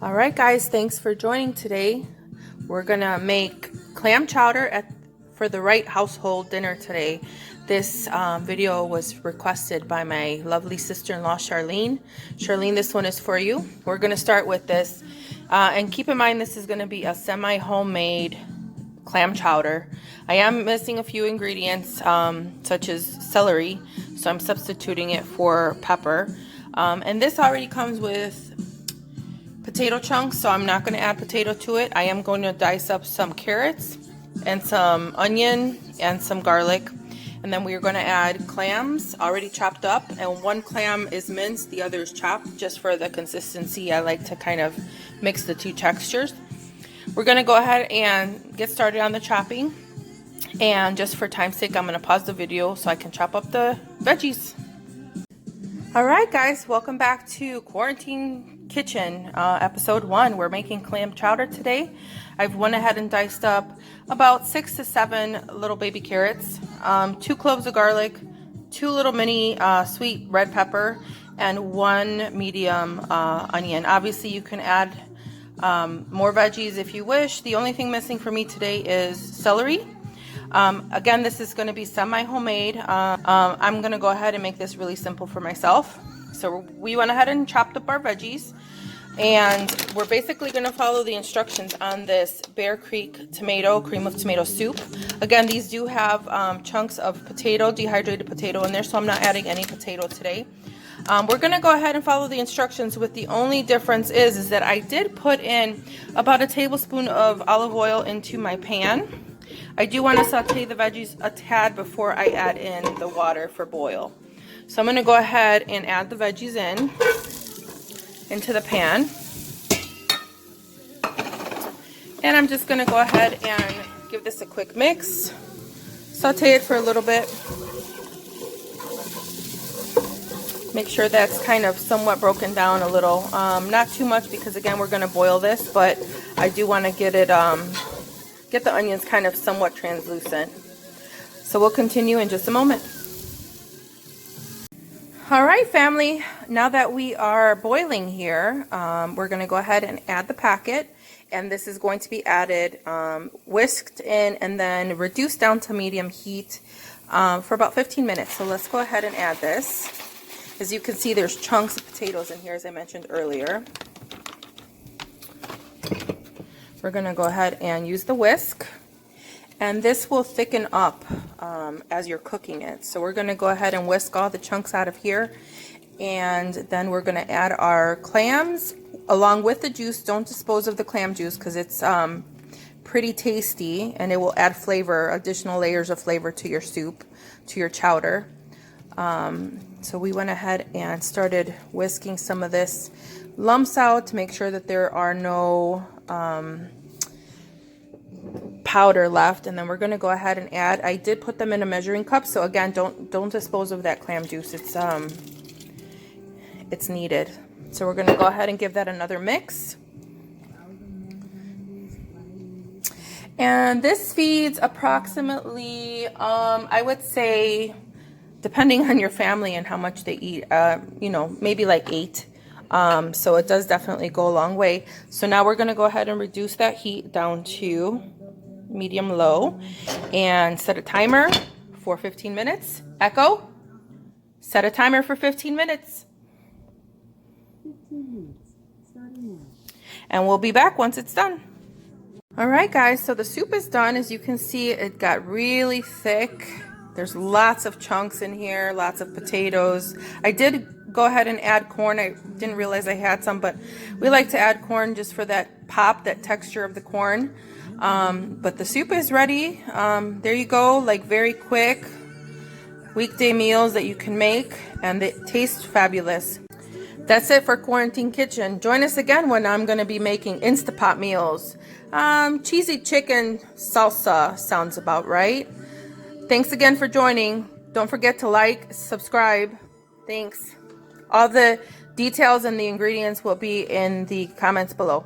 All right, guys, thanks for joining today. We're gonna make clam chowder for the right household dinner today. This video was requested by my lovely sister-in-law, Charlene. Charlene, this one is for you. We're gonna start with this. And keep in mind, this is gonna be a semi-homemade clam chowder. I am missing a few ingredients, such as celery, so I'm substituting it for pepper. And this already comes with potato chunks, so I'm not going to add potato to it. I am going to dice up some carrots and some onion and some garlic, and then we're going to add clams already chopped up, and one clam is minced, the other is chopped, just for the consistency. I like to kind of mix the two textures. We're going to go ahead and get started on the chopping, and just for time's sake, I'm going to pause the video so I can chop up the veggies. Alright guys, welcome back to Quarantine Kitchen, episode 1. We're making clam chowder today. I've went ahead and diced up about 6 to 7 little baby carrots, 2 cloves of garlic, 2 little mini sweet red pepper, and 1 medium onion. Obviously you can add more veggies if you wish. The only thing missing for me today is celery. Again, this is going to be semi-homemade. I'm going to go ahead and make this really simple for myself. So we went ahead and chopped up our veggies, and we're basically going to follow the instructions on this Bear Creek cream of tomato soup. Again, these do have chunks of potato, dehydrated potato in there, so I'm not adding any potato today. We're going to go ahead and follow the instructions, with the only difference is that I did put in about a tablespoon of olive oil into my pan. I do want to saute the veggies a tad before I add in the water for boil. So I'm going to go ahead and add the veggies into the pan. And I'm just going to go ahead and give this a quick mix. Saute it for a little bit. Make sure that's kind of somewhat broken down a little. Not too much, because again, we're going to boil this, but I do want to get the onions kind of somewhat translucent. So we'll continue in just a moment. All right, family, now that we are boiling here, we're going to go ahead and add the packet, and this is going to be added, whisked in, and then reduced down to medium heat for about 15 minutes. So let's go ahead and add this. As you can see, there's chunks of potatoes in here, as I mentioned earlier. We're going to go ahead and use the whisk, and this will thicken up as you're cooking it. So we're going to go ahead and whisk all the chunks out of here, and then we're going to add our clams along with the juice. Don't dispose of the clam juice, because it's pretty tasty, and it will add flavor, additional layers of flavor to your soup, to your chowder. So we went ahead and started whisking some of this lumps out to make sure that there are no powder left, and then we're going to go ahead and add. I did put them in a measuring cup, so again, don't dispose of that clam juice. It's needed. So we're going to go ahead and give that another mix. And this feeds approximately, I would say, depending on your family and how much they eat, you know, maybe like 8. So it does definitely go a long way. So now we're going to go ahead and reduce that heat down to medium low and set a timer for 15 minutes. Echo, set a timer for 15 minutes. 15 minutes, starting now. And we'll be back once it's done. All right, guys, so the soup is done. As you can see, it got really thick. There's lots of chunks in here, lots of potatoes. I did go ahead and add corn. I didn't realize I had some, but we like to add corn just for that pop, that texture of the corn. But the soup is ready. There you go, like very quick weekday meals that you can make, and they taste fabulous. That's it for Quarantine Kitchen. Join us again when I'm going to be making Instapot meals. Cheesy chicken salsa sounds about right. Thanks again for joining. Don't forget to like, subscribe. Thanks. All the details and the ingredients will be in the comments below.